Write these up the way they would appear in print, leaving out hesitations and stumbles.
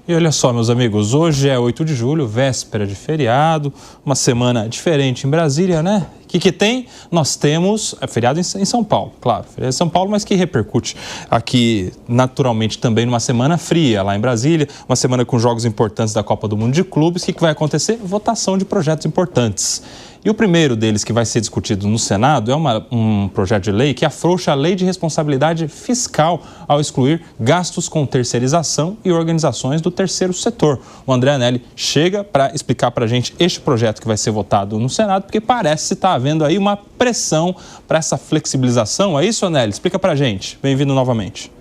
E olha só, meus amigos, hoje é 8 de julho, véspera de feriado, uma semana diferente em Brasília, né? O que tem? Nós temos feriado em São Paulo, claro, feriado em São Paulo, mas que repercute aqui naturalmente também numa semana fria lá em Brasília, uma semana com jogos importantes da Copa do Mundo de Clubes. O que vai acontecer? Votação de projetos importantes. E o primeiro deles que vai ser discutido no Senado é um projeto de lei que afrouxa a lei de responsabilidade fiscal ao excluir gastos com terceirização e organizações do terceiro setor. O André Anelli chega para explicar para a gente este projeto que vai ser votado no Senado, porque parece estar havendo aí uma pressão para essa flexibilização. É isso, Anelli? Explica para a gente. Bem-vindo novamente.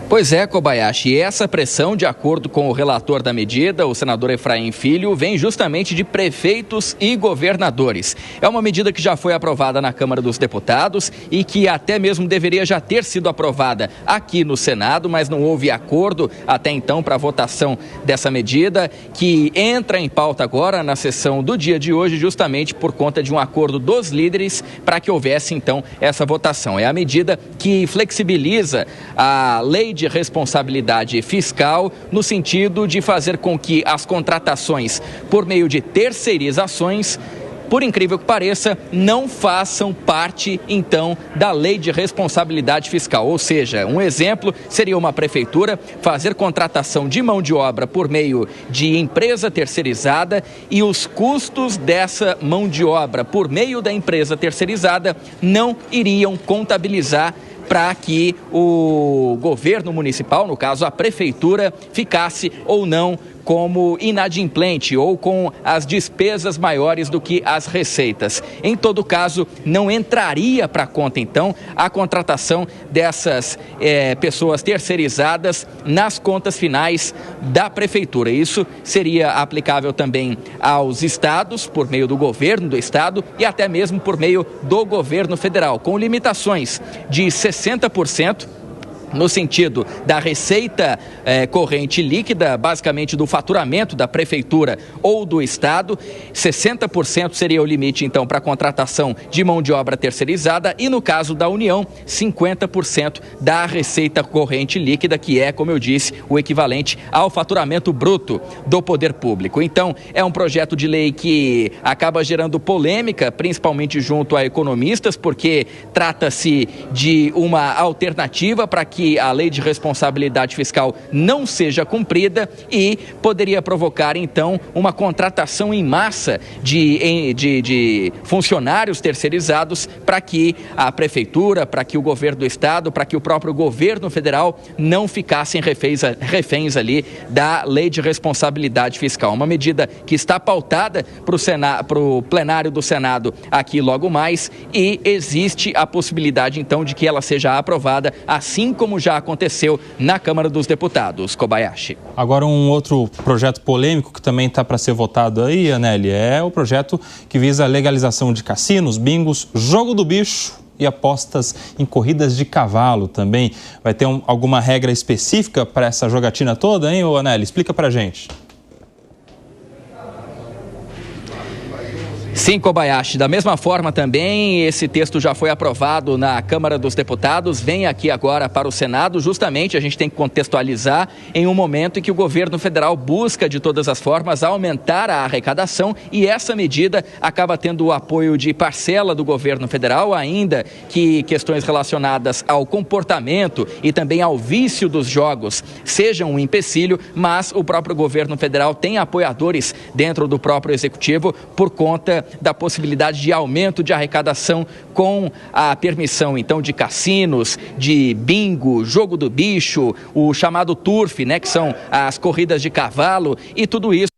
Pois é, Kobayashi, e essa pressão, de acordo com o relator da medida, o senador Efraim Filho, vem justamente de prefeitos e governadores. É uma medida que já foi aprovada na Câmara dos Deputados e que até mesmo deveria já ter sido aprovada aqui no Senado, mas não houve acordo até então para a votação dessa medida, que entra em pauta agora na sessão do dia de hoje, justamente por conta de um acordo dos líderes para que houvesse então essa votação. É a medida que flexibiliza a lei de responsabilidade fiscal no sentido de fazer com que as contratações por meio de terceirizações, por incrível que pareça, não façam parte, então, da lei de responsabilidade fiscal. Ou seja, um exemplo seria uma prefeitura fazer contratação de mão de obra por meio de empresa terceirizada e os custos dessa mão de obra por meio da empresa terceirizada não iriam contabilizar para que o governo municipal, no caso a prefeitura, ficasse ou não como inadimplente ou com as despesas maiores do que as receitas. Em todo caso, não entraria para a conta, então, a contratação dessas pessoas terceirizadas nas contas finais da prefeitura. Isso seria aplicável também aos estados, por meio do governo do estado e até mesmo por meio do governo federal, com limitações de 60%, no sentido da receita corrente líquida, basicamente do faturamento da prefeitura ou do estado. 60% seria o limite, então, para a contratação de mão de obra terceirizada e, no caso da União, 50% da receita corrente líquida, que é, como eu disse, o equivalente ao faturamento bruto do poder público. Então, é um projeto de lei que acaba gerando polêmica, principalmente junto a economistas, porque trata-se de uma alternativa para que a lei de responsabilidade fiscal não seja cumprida e poderia provocar, então, uma contratação em massa de funcionários terceirizados para que a prefeitura, para que o governo do estado, para que o próprio governo federal não ficassem reféns ali da lei de responsabilidade fiscal. Uma medida que está pautada para o plenário do Senado aqui logo mais e existe a possibilidade, então, de que ela seja aprovada, assim como já aconteceu na Câmara dos Deputados. Kobayashi. Agora, um outro projeto polêmico que também está para ser votado aí, Anelli, é o projeto que visa a legalização de cassinos, bingos, jogo do bicho e apostas em corridas de cavalo também. Vai ter alguma regra específica para essa jogatina toda, hein, Anelli? Explica para a gente. Sim, Kobayashi. Da mesma forma também, esse texto já foi aprovado na Câmara dos Deputados, vem aqui agora para o Senado. Justamente, a gente tem que contextualizar em um momento em que o governo federal busca, de todas as formas, aumentar a arrecadação e essa medida acaba tendo o apoio de parcela do governo federal, ainda que questões relacionadas ao comportamento e também ao vício dos jogos sejam um empecilho, mas o próprio governo federal tem apoiadores dentro do próprio executivo por conta da possibilidade de aumento de arrecadação com a permissão, então, de cassinos, de bingo, jogo do bicho, o chamado turf, né, que são as corridas de cavalo e tudo isso.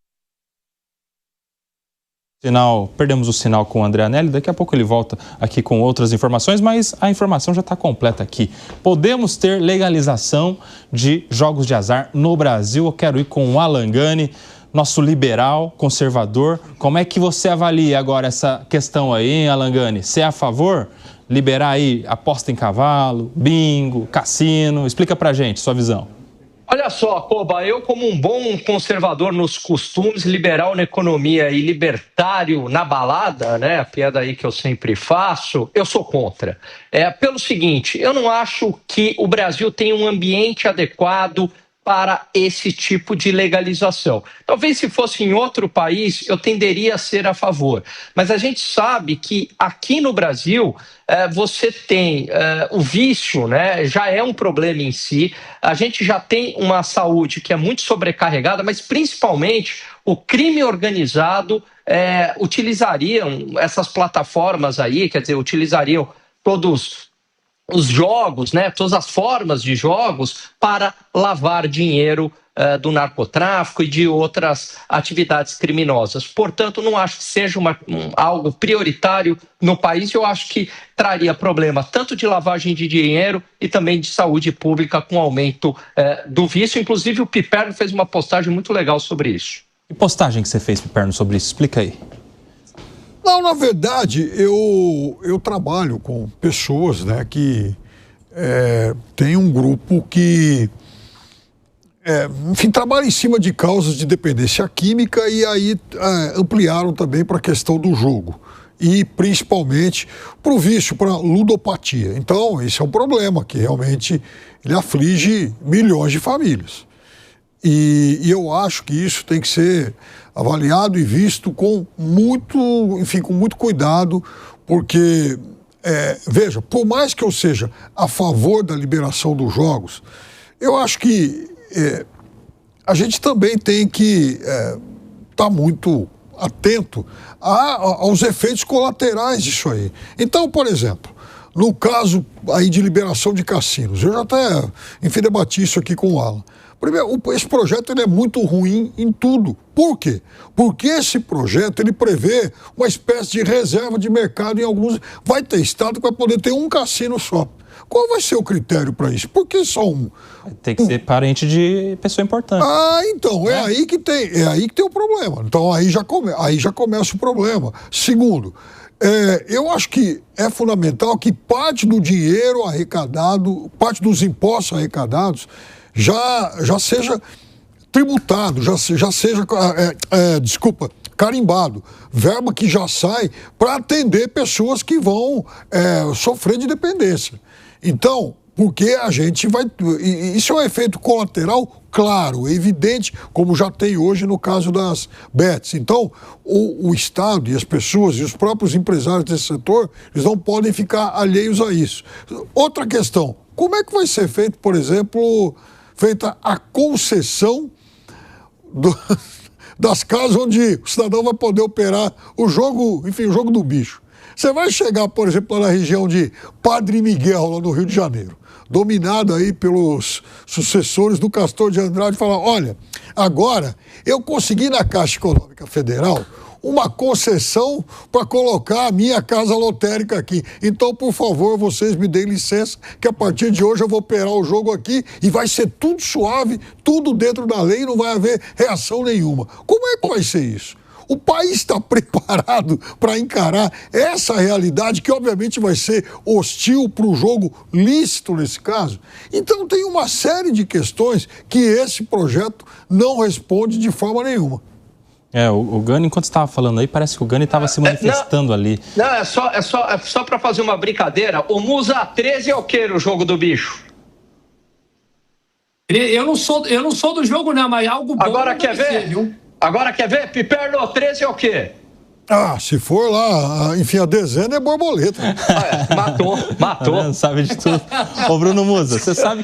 Perdemos o sinal com o André Anelli, daqui a pouco ele volta aqui com outras informações, mas a informação já está completa aqui. Podemos ter legalização de jogos de azar no Brasil. Eu quero ir com o Alan Gani, nosso liberal, conservador. Como é que você avalia agora essa questão aí, hein, Alan Gani? Você é a favor? Liberar aí aposta em cavalo, bingo, cassino? Explica pra gente sua visão. Olha só, Koba, eu como um bom conservador nos costumes, liberal na economia e libertário na balada, né, a piada aí que eu sempre faço, eu sou contra. Pelo seguinte, eu não acho que o Brasil tem um ambiente adequado para esse tipo de legalização. Talvez se fosse em outro país, eu tenderia a ser a favor. Mas a gente sabe que aqui no Brasil você tem o vício, né, já é um problema em si, a gente já tem uma saúde que é muito sobrecarregada, mas principalmente o crime organizado utilizariam essas plataformas aí, quer dizer, utilizariam todos os jogos, né, todas as formas de jogos para lavar dinheiro do narcotráfico e de outras atividades criminosas. Portanto, não acho que seja algo prioritário no país. Eu acho que traria problema tanto de lavagem de dinheiro e também de saúde pública com o aumento do vício. Inclusive, o Piperno fez uma postagem muito legal sobre isso. Que postagem que você fez, Piperno, sobre isso? Explica aí. Não, na verdade, eu trabalho com pessoas, né, que tem um grupo que, enfim, trabalha em cima de causas de dependência química e aí ampliaram também para a questão do jogo e principalmente para o vício, para a ludopatia. Então, esse é um problema que realmente ele aflige milhões de famílias. E eu acho que isso tem que ser avaliado e visto com muito cuidado, porque, veja, por mais que eu seja a favor da liberação dos jogos, eu acho que a gente também tem que estar muito atento aos efeitos colaterais disso aí. Então, por exemplo, no caso aí de liberação de cassinos, eu já até, enfim, debati isso aqui com o Alan. Primeiro, esse projeto ele é muito ruim em tudo. Por quê? Porque esse projeto ele prevê uma espécie de reserva de mercado em alguns... Vai ter estado que vai poder ter um cassino só. Qual vai ser o critério para isso? Por que só um? Tem que ser parente de pessoa importante. Então, é aí que tem o problema. Então, aí já começa o problema. Segundo, eu acho que é fundamental que parte do dinheiro arrecadado, parte dos impostos arrecadados, já seja tributado, já seja carimbado, verba que já sai para atender pessoas que vão sofrer de dependência. Então, porque a gente vai... Isso é um efeito colateral claro, evidente, como já tem hoje no caso das bets. Então, o Estado e as pessoas e os próprios empresários desse setor, eles não podem ficar alheios a isso. Outra questão, como é que vai ser feito, por exemplo, feita a concessão das casas onde o cidadão vai poder operar o jogo, enfim, o jogo do bicho. Você vai chegar, por exemplo, lá na região de Padre Miguel, lá no Rio de Janeiro, dominado aí pelos sucessores do Castor de Andrade, e falar, olha, agora eu consegui na Caixa Econômica Federal uma concessão para colocar a minha casa lotérica aqui. Então, por favor, vocês me deem licença que a partir de hoje eu vou operar o jogo aqui e vai ser tudo suave, tudo dentro da lei, não vai haver reação nenhuma. Como é que vai ser isso? O país está preparado para encarar essa realidade que obviamente vai ser hostil para o jogo lícito nesse caso? Então tem uma série de questões que esse projeto não responde de forma nenhuma. O Gani, enquanto você estava falando aí, parece que o Gani estava se manifestando ali. Não, é só para fazer uma brincadeira. O Musa 13 é o que no jogo do bicho? Eu não sou do jogo, não, mas algo bom. Agora quer ver? Viu? Agora quer ver? Piperno 13 é o quê? Se for lá, enfim, a dezena é borboleta. Matou. Sabe de tudo. Ô, Bruno Musa, você sabe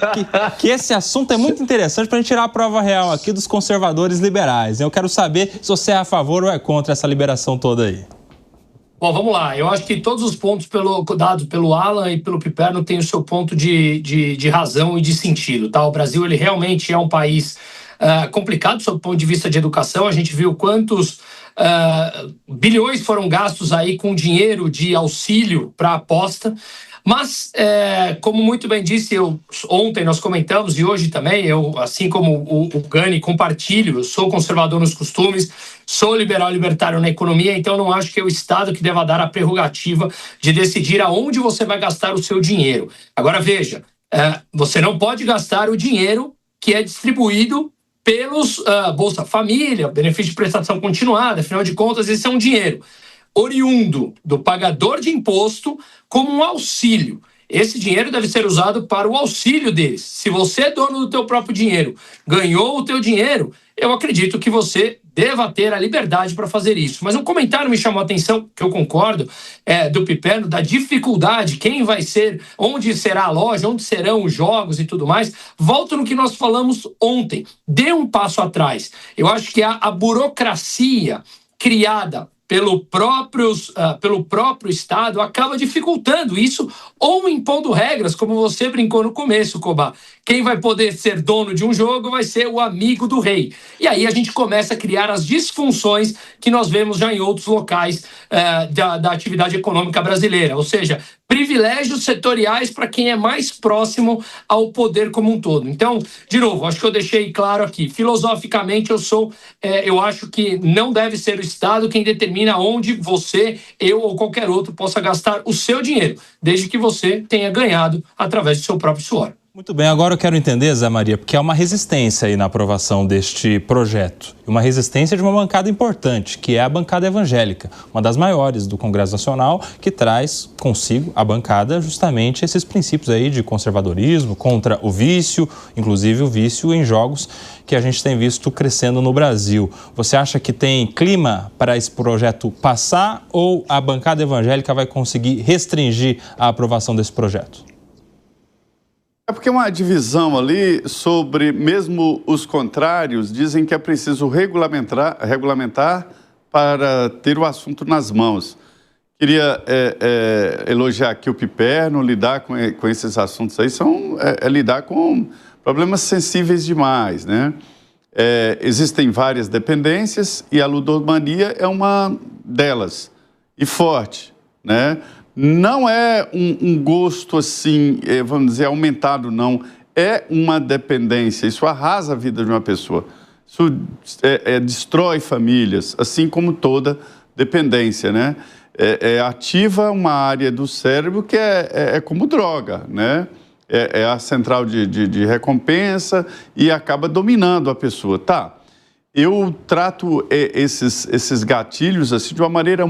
que esse assunto é muito interessante para a gente tirar a prova real aqui dos conservadores liberais. Eu quero saber se você é a favor ou é contra essa liberação toda aí. Bom, vamos lá. Eu acho que todos os pontos dados pelo Alan e pelo Piperno têm o seu ponto de razão e de sentido, tá? O Brasil, ele realmente é um país complicado sob o ponto de vista de educação. A gente viu quantos bilhões foram gastos aí com dinheiro de auxílio para aposta. Mas, como muito bem disse, ontem nós comentamos e hoje também, eu, assim como o Gani, compartilho, eu sou conservador nos costumes, sou libertário na economia, então não acho que é o Estado que deva dar a prerrogativa de decidir aonde você vai gastar o seu dinheiro. Agora, veja, você não pode gastar o dinheiro que é distribuído pelos Bolsa Família, benefício de prestação continuada, afinal de contas, esse é um dinheiro oriundo do pagador de imposto como um auxílio. Esse dinheiro deve ser usado para o auxílio deles. Se você é dono do teu próprio dinheiro, ganhou o teu dinheiro, eu acredito que você deva ter a liberdade para fazer isso. Mas um comentário me chamou a atenção, que eu concordo, do Piperno, da dificuldade, quem vai ser, onde será a loja, onde serão os jogos e tudo mais. Volto no que nós falamos ontem. Dê um passo atrás. Eu acho que a burocracia criada pelo próprio Estado acaba dificultando isso ou impondo regras, como você brincou no começo, Cobá. Quem vai poder ser dono de um jogo vai ser o amigo do rei. E aí a gente começa a criar as disfunções que nós vemos já em outros locais da atividade econômica brasileira. Ou seja, privilégios setoriais para quem é mais próximo ao poder como um todo. Então, de novo, acho que eu deixei claro aqui. Filosoficamente, eu acho que não deve ser o Estado quem determina onde você, eu ou qualquer outro possa gastar o seu dinheiro, desde que você tenha ganhado através do seu próprio suor. Muito bem, agora eu quero entender, Zé Maria, porque há uma resistência aí na aprovação deste projeto. Uma resistência de uma bancada importante, que é a bancada evangélica, uma das maiores do Congresso Nacional, que traz consigo a bancada justamente esses princípios aí de conservadorismo, contra o vício, inclusive o vício em jogos que a gente tem visto crescendo no Brasil. Você acha que tem clima para esse projeto passar ou a bancada evangélica vai conseguir restringir a aprovação desse projeto? É porque uma divisão ali sobre, mesmo os contrários, dizem que é preciso regulamentar para ter o assunto nas mãos. Queria elogiar aqui o Piperno, lidar com esses assuntos aí, lidar com problemas sensíveis demais, né? Existem várias dependências e a ludomania é uma delas, e forte, né? Não é um gosto assim, vamos dizer, aumentado, não. É uma dependência, isso arrasa a vida de uma pessoa. Isso destrói famílias, assim como toda dependência, né? Ativa uma área do cérebro que é como droga, né? É a central de recompensa e acaba dominando a pessoa. Tá, eu trato esses gatilhos assim, de uma maneira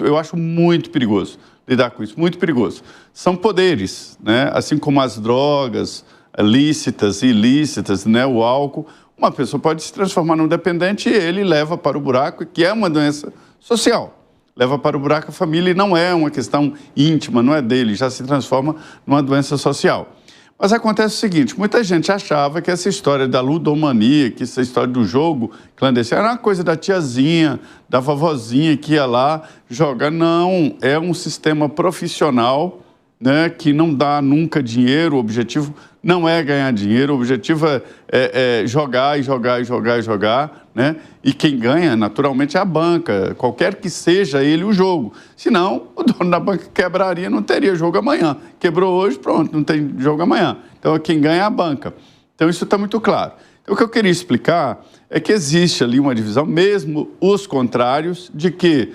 eu acho muito perigoso lidar com isso, muito perigoso. São poderes, né? Assim como as drogas lícitas e ilícitas, né? O álcool, uma pessoa pode se transformar num dependente e ele leva para o buraco, que é uma doença social. Leva para o buraco a família e não é uma questão íntima, não é dele, já se transforma numa doença social. Mas acontece o seguinte, muita gente achava que essa história da ludomania, que essa história do jogo clandestino, era uma coisa da tiazinha, da vovozinha que ia lá jogar. Não, é um sistema profissional, né, que não dá nunca dinheiro, o objetivo não é ganhar dinheiro, o objetivo é jogar e jogar e jogar e jogar, né? E quem ganha, naturalmente, é a banca, qualquer que seja ele o jogo. Senão, o dono da banca quebraria, não teria jogo amanhã. Quebrou hoje, pronto, não tem jogo amanhã. Então, quem ganha é a banca. Então, isso está muito claro. Então, o que eu queria explicar é que existe ali uma divisão, mesmo os contrários, de que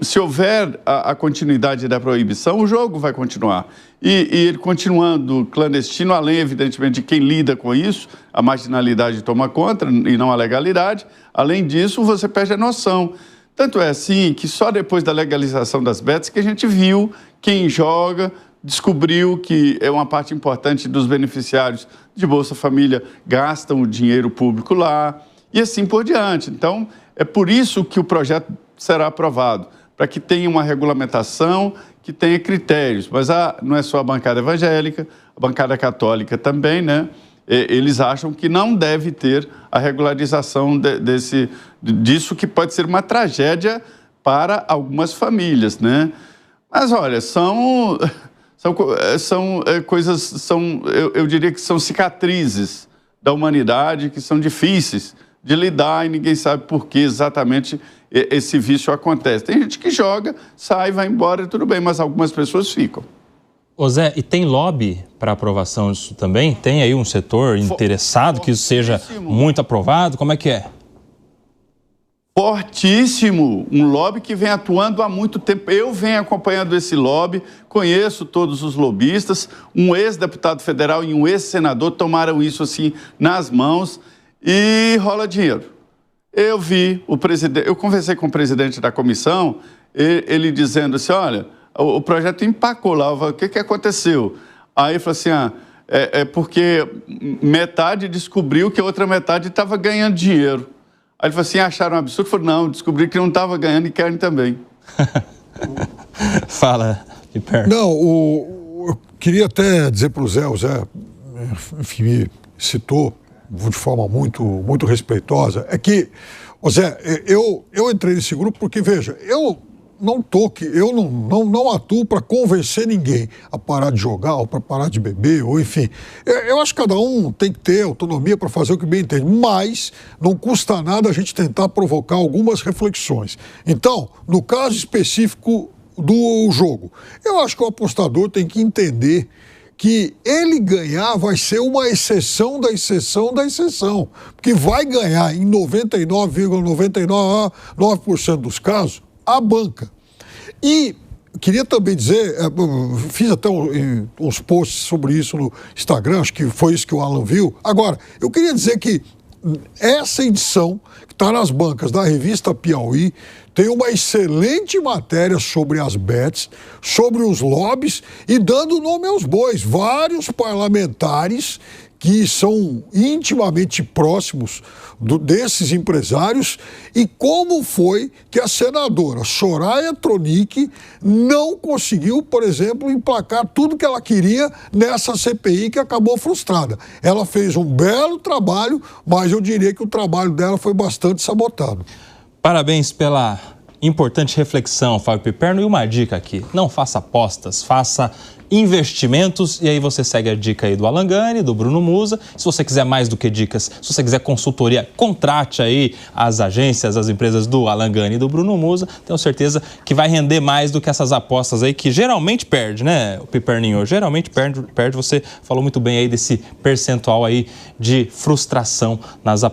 se houver a continuidade da proibição, o jogo vai continuar. E ele continuando clandestino, além, evidentemente, de quem lida com isso, a marginalidade toma conta e não a legalidade. Além disso, você perde a noção. Tanto é assim que só depois da legalização das bets que a gente viu quem joga, descobriu que é uma parte importante dos beneficiários de Bolsa Família gastam o dinheiro público lá e assim por diante. Então, é por isso que o projeto será aprovado, para que tenha uma regulamentação, que tenha critérios. Mas não é só a bancada evangélica, a bancada católica também, né? Eles acham que não deve ter a regularização disso, que pode ser uma tragédia para algumas famílias, né? Mas, olha, são coisas, eu diria que são cicatrizes da humanidade que são difíceis de lidar e ninguém sabe por que exatamente esse vício acontece. Tem gente que joga, sai, vai embora, tudo bem, mas algumas pessoas ficam. Ô Zé, e tem lobby para aprovação disso também? Tem aí um setor interessado que isso seja muito aprovado? Como é que é? fortíssimo, um lobby que vem atuando há muito tempo. Eu venho acompanhando esse lobby, conheço todos os lobistas, um ex-deputado federal e um ex-senador tomaram isso assim nas mãos e rola dinheiro. Eu vi o presidente, eu conversei com o presidente da comissão, ele dizendo assim, olha, o projeto empacou lá, o que aconteceu? Aí ele falou assim, é porque metade descobriu que a outra metade estava ganhando dinheiro. Aí ele falou assim, acharam um absurdo? Falei, não, descobri que não estava ganhando e querem também. Fala, Piperno. Não, eu queria até dizer para o Zé, enfim, me citou de forma muito respeitosa, é que, Zé, eu entrei nesse grupo porque, veja, eu não atuo para convencer ninguém a parar de jogar ou para parar de beber, ou enfim. Eu acho que cada um tem que ter autonomia para fazer o que bem entende, mas não custa nada a gente tentar provocar algumas reflexões. Então, no caso específico do jogo, eu acho que o apostador tem que entender que ele ganhar vai ser uma exceção da exceção da exceção, porque vai ganhar em 99,99% dos casos a banca. E queria também dizer, fiz até uns posts sobre isso no Instagram, acho que foi isso que o Alan viu. Agora, eu queria dizer que essa edição, que está nas bancas da revista Piauí, tem uma excelente matéria sobre as bets, sobre os lobbies e dando nome aos bois. Vários parlamentares que são intimamente próximos desses empresários e como foi que a senadora Soraya Tronic não conseguiu, por exemplo, emplacar tudo que ela queria nessa CPI que acabou frustrada. Ela fez um belo trabalho, mas eu diria que o trabalho dela foi bastante sabotado. Parabéns pela importante reflexão, Fábio Piperno. E uma dica aqui, não faça apostas, faça investimentos, e aí você segue a dica aí do Alan Gani, do Bruno Musa. Se você quiser mais do que dicas, se você quiser consultoria, contrate aí as agências, as empresas do Alan Gani e do Bruno Musa. Tenho certeza que vai render mais do que essas apostas aí, que geralmente perde, né, o Piperninho? Geralmente perde. Você falou muito bem aí desse percentual aí de frustração nas apostas.